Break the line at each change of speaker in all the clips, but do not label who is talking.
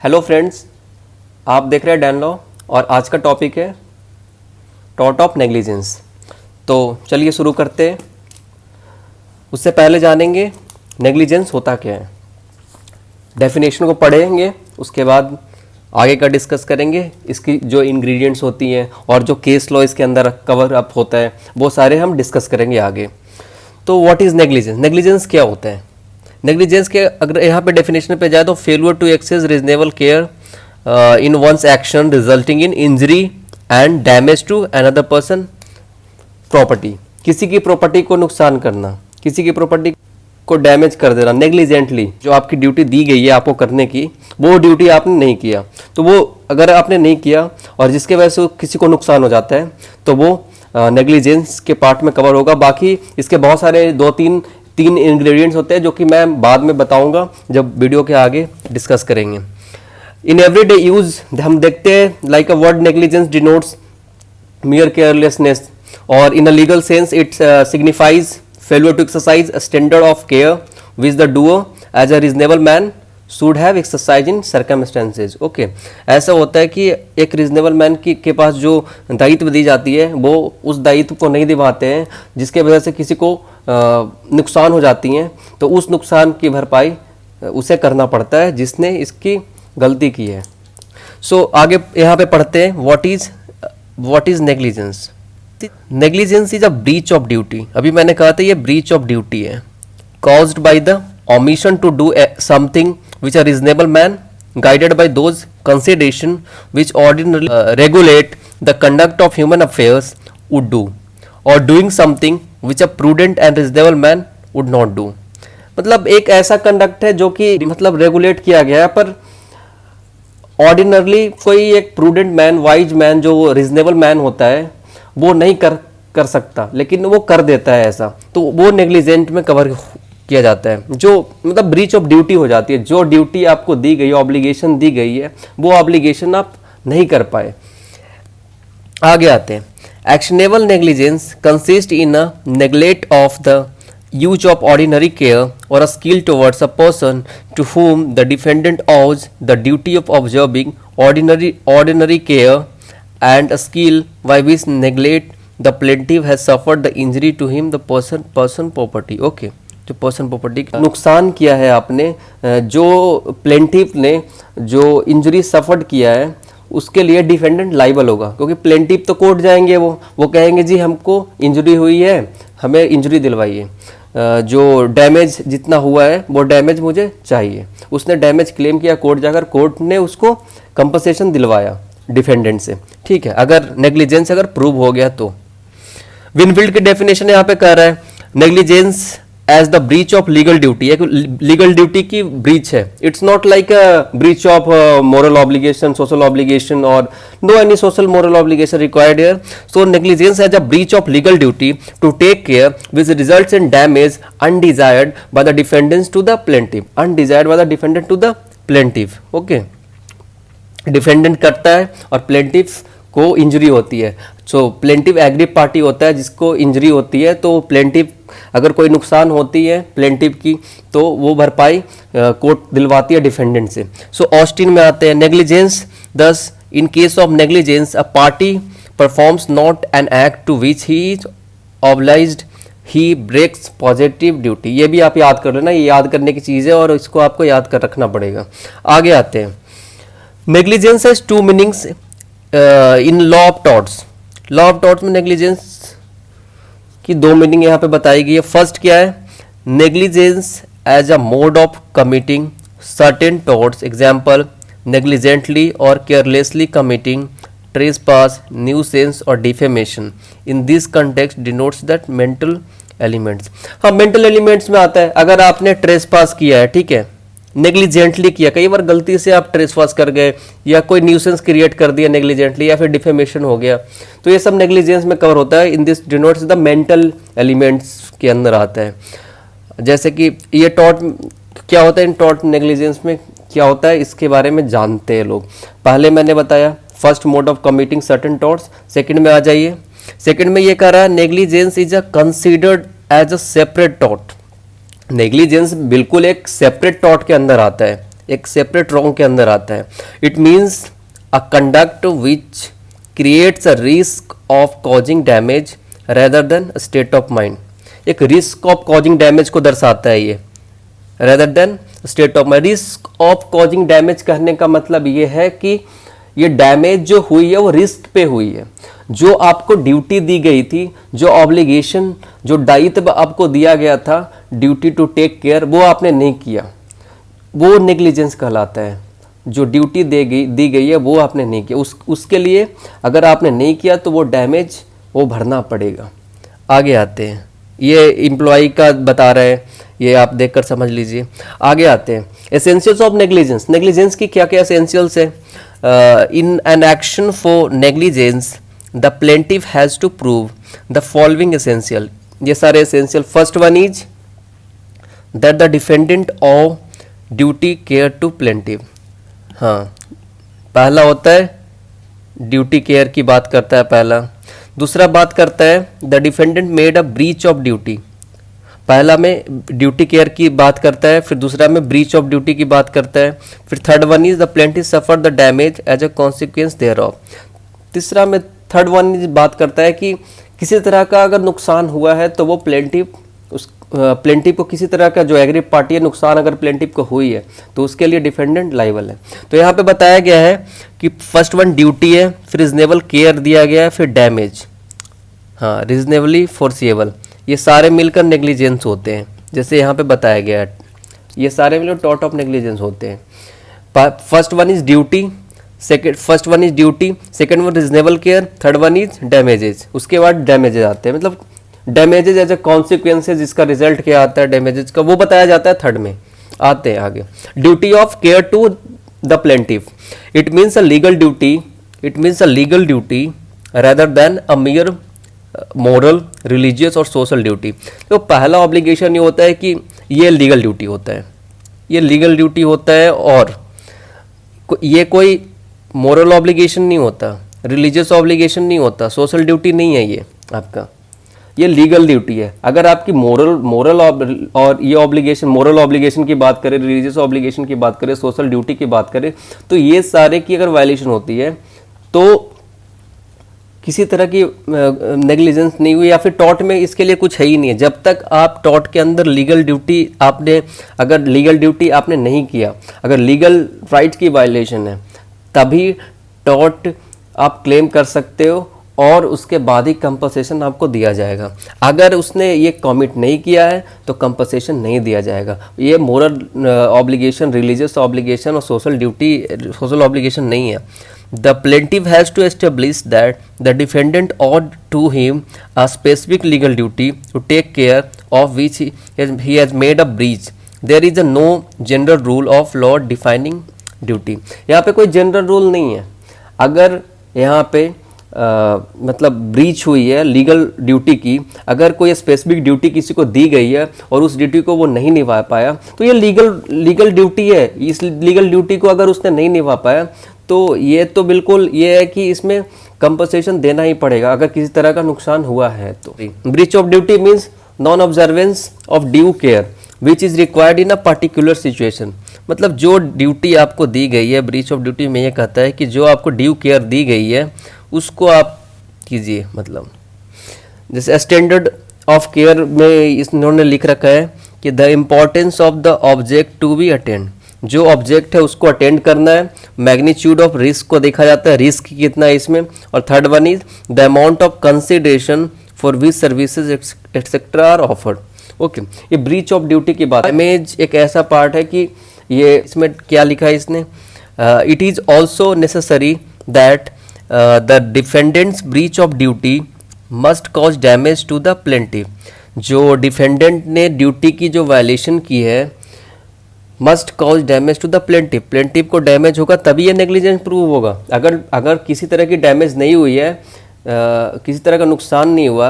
Hello friends, आप देख रहे हैं डैन लॉ और आज का टॉपिक है टॉर्ट ऑफ नेग्लिजेंस। तो चलिए शुरू करते हैं। उससे पहले जानेंगे नेग्लिजेंस होता क्या है, डेफिनेशन को पढ़ेंगे, उसके बाद आगे का डिस्कस करेंगे। इसकी जो इंग्रेडिएंट्स होती हैं और जो केस लॉ इसके अंदर कवर अप होता है वो सारे हम डिस्कस करेंगे आगे। तो व्हाट इज़ नेग्लिजेंस? नेग्लिजेंस क्या होता है? नेग्लिजेंस के अगर यहाँ पे डेफिनेशन पे जाए तो failure to exercise reasonable care in one's action resulting in injury and damage to another person property. किसी की प्रॉपर्टी को नुकसान करना, किसी की प्रॉपर्टी को डैमेज कर देना नेग्लिजेंटली। जो आपकी ड्यूटी दी गई है आपको करने की, वो ड्यूटी आपने नहीं किया, तो वो अगर आपने नहीं किया और जिसके वजह से किसी को नुकसान हो जाता है तो वो नेग्लिजेंस के पार्ट में कवर होगा। बाकी इसके बहुत सारे तीन इंग्रेडिएंट्स होते हैं जो कि मैं बाद में बताऊंगा जब वीडियो के आगे डिस्कस करेंगे। इन एवरीडे यूज हम देखते हैं like a word negligence denotes mere carelessness, or in a legal sense it signifies failure to exercise a standard of care which the doer as a reasonable man should have exercised in circumstances. Okay, ऐसा होता है कि एक reasonable man के पास जो दायित्व दी जाती है वो उस दायित्व को नहीं निभाते हैं, जिसके वजह से किसी को नुकसान हो जाती हैं, तो उस नुकसान की भरपाई उसे करना पड़ता है जिसने इसकी गलती की है। सो आगे यहाँ पे पढ़ते हैं what is negligence. Negligence is a breach of duty. अभी मैंने कहा था ये ब्रीच ऑफ ड्यूटी है, caused by the omission to do something which a reasonable man guided by those consideration which ordinarily regulate the conduct of human affairs would do, or doing something which a prudent and reasonable man would not do। मतलब एक ऐसा conduct है जो कि मतलब regulate किया गया है, पर ऑर्डिनरली कोई एक प्रूडेंट मैन, वाइज मैन, जो रीजनेबल मैन होता है वो नहीं कर सकता, लेकिन वो कर देता है ऐसा, तो वो नेग्लिजेंट में कवर किया जाता है। जो मतलब ब्रीच ऑफ ड्यूटी हो जाती है, जो ड्यूटी आपको दी गई, ऑब्लिगेशन दी गई है, वो ऑब्लिगेशन आप नहीं कर पाए। आगे आते हैं। Actionable negligence consist in a neglect of the use of ordinary care or a skill towards a person to whom the defendant owes the duty of observing ordinary care and a skill by which neglect the plaintiff has suffered the injury to him the person property। okay, जो person property नुकसान किया है आपने, जो plaintiff ने जो injury suffered किया है उसके लिए डिफेंडेंट लाइबल होगा, क्योंकि प्लेंटिफ तो कोर्ट जाएंगे, वो कहेंगे जी हमको इंजरी हुई है, हमें इंजरी दिलवाइए, जो डैमेज जितना हुआ है वो डैमेज मुझे चाहिए। उसने डैमेज क्लेम किया कोर्ट जाकर, कोर्ट ने उसको कंपनसेशन दिलवाया डिफेंडेंट से, ठीक है, अगर नेग्लिजेंस अगर प्रूव हो गया तो। विनफील्ड की डेफिनेशन यहाँ पे कह रहा है negligence as the breach of legal duty. एक लीगल ड्यूटी की ब्रीच है, it's not like a breach of moral obligation, social obligation, और no any social moral obligation required here. So negligence as a breach of legal duty to take care which results in damage undesired by the defendant to the plaintiff, undesired by the defendant to the plaintiff. Okay, defendant करता है और plaintiff को injury होती है, सो plaintiff agree party होता है जिसको injury होती है, तो प्लेंटिव अगर कोई नुकसान होती है प्लेंटिव की तो वो भरपाई कोर्ट दिलवाती है डिफेंडेंट से। सो ऑस्टिन में आते हैं। Negligence thus in case of negligence a party performs not an act to which he is obliged he breaks positive duty. ये भी आप याद कर लेना, ये याद करने की चीज़ है और इसको आपको याद कर रखना पड़ेगा। आगे आते हैं। Negligence has two meanings in law of torts. Law of torts में नेग्लिजेंस की दो मीनिंग यहाँ पे बताई गई है। फर्स्ट क्या है? Negligence as a mode of committing certain torts, example negligently और केयरलेसली कमिटिंग ट्रेसपास, न्यूसेंस और defamation. In this context denotes that mental elements. हाँ, मेंटल एलिमेंट्स में आता है अगर आपने ट्रेसपास किया है, ठीक है, नेग्लिजेंटली किया, कई बार गलती से आप ट्रेसपास कर गए या कोई न्यूसेंस क्रिएट कर दिया नेग्लिजेंटली, या फिर डिफेमेशन हो गया, तो ये सब नेग्लिजेंस में कवर होता है। In this denotes the mental elements के अंदर आता है। जैसे कि ये टॉर्ट क्या होता है, इन टॉर्ट नेग्लिजेंस में क्या होता है इसके बारे में जानते हैं लोग। पहले मैंने बताया first mode of committing certain torts. Second में आ जाइए। सेकंड में ये कह रहा है negligence is a considered as a separate tort. Negligence बिल्कुल एक सेपरेट टॉर्ट के अंदर आता है, एक सेपरेट रॉन्ग के अंदर आता है। It means a conduct which creates a risk of causing damage rather than state of mind. एक रिस्क ऑफ कॉजिंग डैमेज को दर्शाता है ये, rather than state of mind. Risk of causing damage कहने का मतलब ये है कि ये डैमेज जो हुई है वो रिस्क पे हुई है। जो आपको ड्यूटी दी गई थी, जो ऑब्लिगेशन, जो दायित्व आपको दिया गया था, ड्यूटी टू टेक केयर, वो आपने नहीं किया, वो नेग्लिजेंस कहलाता है। जो ड्यूटी दी गई है वो आपने नहीं किया, उसके लिए अगर आपने नहीं किया तो वो डैमेज वो भरना पड़ेगा। आगे आते हैं, ये एम्प्लॉय का बता रहे हैं, ये आप देखकर समझ लीजिए। आगे आते हैं, एसेंशियल्स ऑफ नेग्लिजेंस। नेग्लिजेंस की क्या क्या एसेंशियल्स है? In an action for negligence the plaintiff has to prove the following essential. ये सारे essential. First one is that the defendant of duty care to plaintiff. हाँ, पहला होता है ड्यूटी केयर की बात करता है पहला। दूसरा बात करता है the defendant made a breach of duty. पहला में ड्यूटी केयर की बात करता है, फिर दूसरा में ब्रीच ऑफ ड्यूटी की बात करता है, फिर third one is the plaintiff suffer the damage as a consequence thereof. तीसरा में थर्ड वन इज बात करता है कि किसी तरह का अगर नुकसान हुआ है तो वो प्लेंटिफ को किसी तरह का जो एग्रीव पार्टी है नुकसान अगर प्लेंटिफ को हुई है तो उसके लिए डिफेंडेंट लाइबल है। तो यहाँ पे बताया गया है कि फर्स्ट वन ड्यूटी है, फिर रिजनेबल केयर दिया गया है, फिर डैमेज, हाँ रिजनेबली फोर्सिएबल, ये सारे मिलकर नेग्लिजेंस होते हैं। जैसे यहाँ पे बताया गया है, ये सारे मिलकर टॉर्ट ऑफ नेग्लिजेंस होते हैं। First one is duty, first one is duty, second one reasonable care, third one is damages, उसके बाद डैमेजेस आते हैं। मतलब डैमेजेस एज ए कॉन्सिक्वेंसेज, इसका रिजल्ट क्या आता है डैमेजेस का वो बताया जाता है थर्ड में। आते हैं आगे, duty of care to the plaintiff. It means a legal duty rather than a mere moral, religious और सोशल ड्यूटी। तो पहला ऑब्लिगेशन ये होता है कि ये लीगल ड्यूटी होता है, ये लीगल ड्यूटी होता है, और ये कोई मोरल ऑब्लिगेशन नहीं होता, रिलीजियस ऑब्लिगेशन नहीं होता, सोशल ड्यूटी नहीं है ये आपका, ये लीगल ड्यूटी है। अगर आपकी मोरल और ये ऑब्लिगेशन, मोरल ऑब्लिगेशन की बात करें, रिलीजियस ऑब्लिगेशन की बात करें, सोशल ड्यूटी की बात करें, तो ये सारे की अगर वायलेशन होती है तो किसी तरह की नेग्लिजेंस नहीं हुई, या फिर टॉर्ट में इसके लिए कुछ है ही नहीं है। जब तक आप टॉर्ट के अंदर लीगल ड्यूटी अगर लीगल ड्यूटी आपने नहीं किया, अगर लीगल राइट की वायलेशन है, तभी टॉर्ट आप क्लेम कर सकते हो और उसके बाद ही कंपनसेशन आपको दिया जाएगा। अगर उसने ये कमिट नहीं किया है तो कंपनसेशन नहीं दिया जाएगा। ये मोरल ऑब्लिगेशन, रिलीजियस ऑब्लिगेशन और सोशल ऑब्लिगेशन नहीं है। The plaintiff has to establish that the defendant owed to him a specific legal duty to take care of which he has made a breach. There is no general rule of law defining duty. यहाँ पे कोई general rule नहीं है। अगर यहाँ पे मतलब breach हुई है लीगल ड्यूटी की, अगर कोई स्पेसिफिक ड्यूटी किसी को दी गई है और उस ड्यूटी को वो नहीं निभा पाया तो ये लीगल ड्यूटी है। इस लीगल ड्यूटी को अगर उसने नहीं निभा पाया तो ये तो बिल्कुल ये है कि इसमें कंपनसेशन देना ही पड़ेगा अगर किसी तरह का नुकसान हुआ है तो। Breach of duty means non observance of due care which is required in a particular situation. मतलब जो ड्यूटी आपको दी गई है, ब्रीच ऑफ ड्यूटी में ये कहता है कि जो आपको ड्यू केयर दी गई है उसको आप कीजिए। मतलब जैसे स्टैंडर्ड ऑफ केयर में इन्होंने लिख रखा है कि the importance of the object to be attend, जो ऑब्जेक्ट है उसको अटेंड करना है। मैग्नीट्यूड ऑफ रिस्क को देखा जाता है, रिस्क कितना है इसमें। और third one is the amount of consideration for which services etcetera are offered. Okay, ये ब्रीच ऑफ ड्यूटी की बात है। डैमेज एक ऐसा पार्ट है कि ये इसमें क्या लिखा है इसने, it is also necessary that the defendant's breach of duty must cause damage to the plaintiff. जो डिफेंडेंट ने ड्यूटी की जो वायलेशन की है must cause damage to the plaintiff, plaintiff को डैमेज होगा तभी ये नेग्लिजेंस प्रूव होगा। अगर किसी तरह की डैमेज नहीं हुई है, किसी तरह का नुकसान नहीं हुआ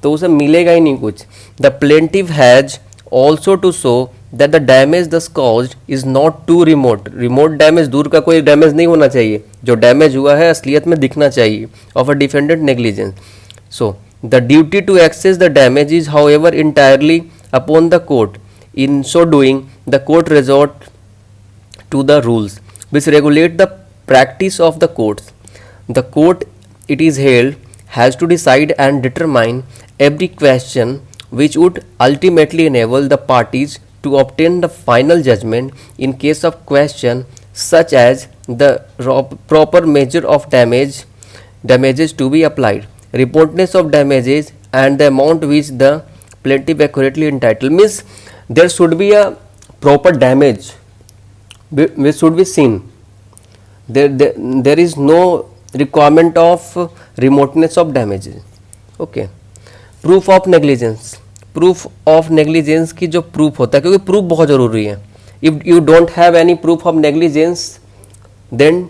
तो उसे मिलेगा ही नहीं कुछ। The plaintiff has also to show that the damage thus caused is not too remote. Remote damage, दूर का कोई डैमेज नहीं होना चाहिए, जो डैमेज हुआ है असलियत में दिखना चाहिए of a defendant negligence. So the duty to assess the damage is however entirely upon the court. In so doing, the court resort to the rules which regulate the practice of the courts. The court, it is held, has to decide and determine every question which would ultimately enable the parties to obtain the final judgment in case of question such as the proper measure of damages to be applied, reportness of damages, and the amount which the plaintiff accurately entitled. Means there should be a proper damage which should be seen. There is no requirement of remoteness of damages. Okay. Proof of negligence, proof of negligence की जो proof होता है, क्योंकि proof बहुत ज़रूरी है. If you don't have any proof of negligence then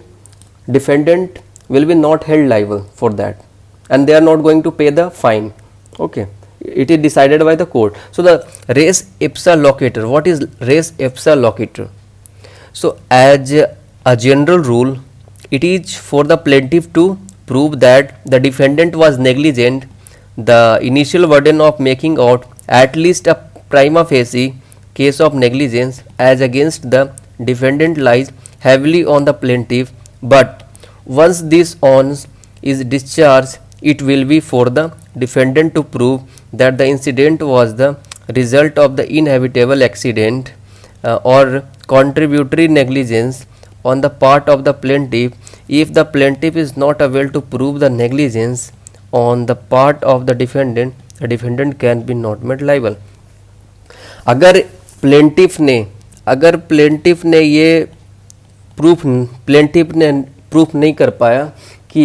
defendant will be not held liable for that and they are not going to pay the fine. Okay, it is decided by the court. So the res ipsa loquitur, what is res ipsa loquitur? So as a general rule, it is for the plaintiff to prove that the defendant was negligent. The initial burden of making out at least a prima facie case of negligence as against the defendant lies heavily on the plaintiff, but once this onus is discharged, it will be for the defendant to prove that the incident was the result of the inevitable accident or contributory negligence on the part of the plaintiff. If the plaintiff is not able to prove the negligence on the part of the defendant can be not made liable. अगर plaintiff ने ये plaintiff ने proof नहीं कर पाया कि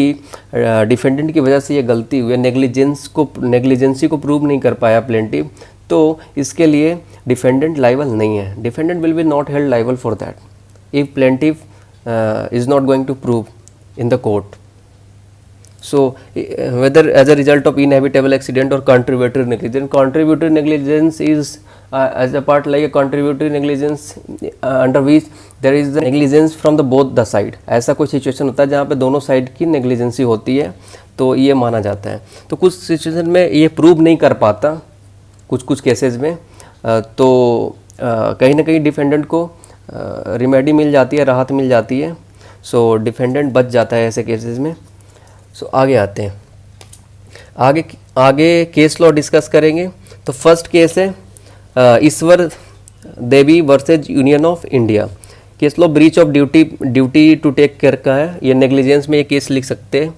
defendant की वजह से ये गलती हुई, नेग्लिजेंसी को प्रूव नहीं कर पाया प्लेंटिफ, तो इसके लिए डिफेंडेंट लाइबल नहीं है. Defendant will be not held liable for that if plaintiff is not going to prove in the court. So whether as a result of inevitable accident or contributory negligence is as a part like a contributory negligence under which there is the negligence from the both the side. ऐसा कोई situation होता है जहाँ पे दोनों side की negligence होती है तो ये माना जाता है. तो कुछ सिचुएशन में ये प्रूव नहीं कर पाता, कुछ केसेस में तो कहीं ना कहीं डिफेंडेंट को रिमेडी मिल जाती है, राहत मिल जाती है. सो डिफेंडेंट बच जाता है ऐसे केसेस में. सो आगे आते हैं, आगे केस लॉ डिस्कस करेंगे. तो फर्स्ट केस है Ishwar Devi versus Union of India. Case law breach of duty to take care का है. ये नेग्लिजेंस में ये केस लिख सकते हैं.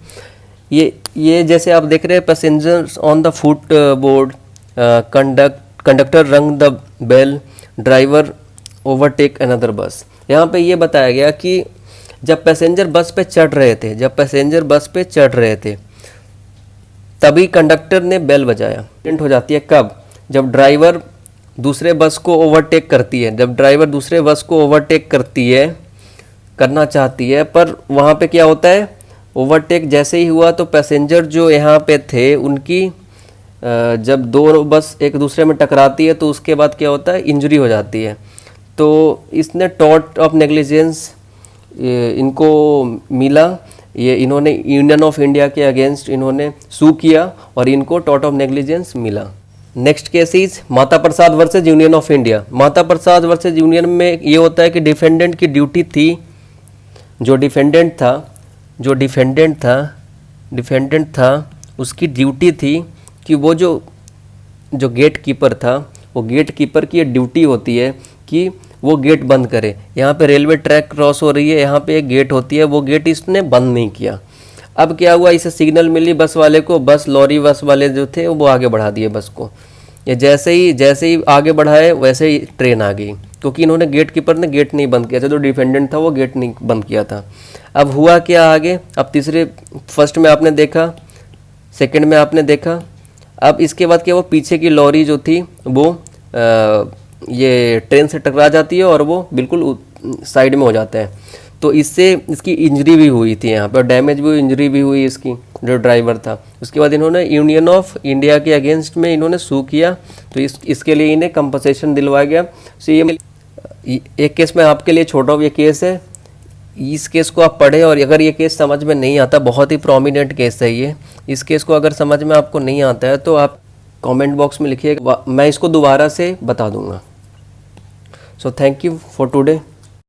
ये जैसे आप देख रहे हैं, passengers on the foot board, conductor rang the bell, driver overtake another bus. यहाँ पे ये बताया गया कि जब पैसेंजर बस पे चढ़ रहे थे तभी कंडक्टर ने बेल बजाया. एक्सीडेंट हो जाती है कब? जब ड्राइवर दूसरे बस को ओवरटेक करती है. जब ड्राइवर दूसरे बस को ओवरटेक करना चाहती है, पर वहाँ पे क्या होता है, ओवरटेक जैसे ही हुआ तो पैसेंजर जो यहाँ पे थे उनकी जब दो बस एक दूसरे में टकराती है तो उसके बाद क्या होता है, इंजरी हो जाती है. तो इसने टॉर्ट ऑफ नेग्लिजेंस इनको मिला. ये इन्होंने यूनियन ऑफ इंडिया के अगेंस्ट इन्होंने सू किया और इनको टॉर्ट ऑफ नेग्लिजेंस मिला. Next case is Mata Prasad versus Union of India. Mata Prasad versus union में ये होता है कि डिफेंडेंट की ड्यूटी थी, जो डिफेंडेंट था उसकी ड्यूटी थी कि वो जो गेट कीपर था, वो गेट कीपर की ये ड्यूटी होती है कि वो गेट बंद करे. यहाँ पे रेलवे ट्रैक क्रॉस हो रही है, यहाँ पे एक गेट होती है, वो गेट इसने बंद नहीं किया. अब क्या हुआ, इसे सिग्नल मिली बस वाले को, लॉरी बस वाले जो थे वो आगे बढ़ा दिए बस को. ये जैसे ही आगे बढ़ाए वैसे ही ट्रेन आ गई, क्योंकि इन्होंने गेट कीपर ने गेट नहीं बंद किया था. जो डिफेंडेंट था वो गेट नहीं बंद किया था. अब हुआ क्या आगे, अब फर्स्ट में आपने देखा, सेकेंड में आपने देखा. अब इसके बाद क्या, वो पीछे की लॉरी जो थी वो ये ट्रेन से टकरा जाती है और वो बिल्कुल साइड में हो जाता है. तो इससे इसकी इंजरी भी हुई थी, यहाँ पर डैमेज भी, इंजरी भी हुई इसकी, जो ड्राइवर था. उसके बाद इन्होंने यूनियन ऑफ इंडिया के अगेंस्ट में इन्होंने सू किया, तो इसके लिए इन्हें कंपनसेशन दिलवाया गया. सो ये एक केस मैं आपके लिए छोटा ये केस है, इस केस को आप पढ़ें. और अगर ये केस समझ में नहीं आता, बहुत ही प्रोमिनेंट केस है ये, इस केस को अगर समझ में आपको नहीं आता है तो आप कमेंट बॉक्स में लिखिए, मैं इसको दोबारा से बता दूंगा. So thank you for today.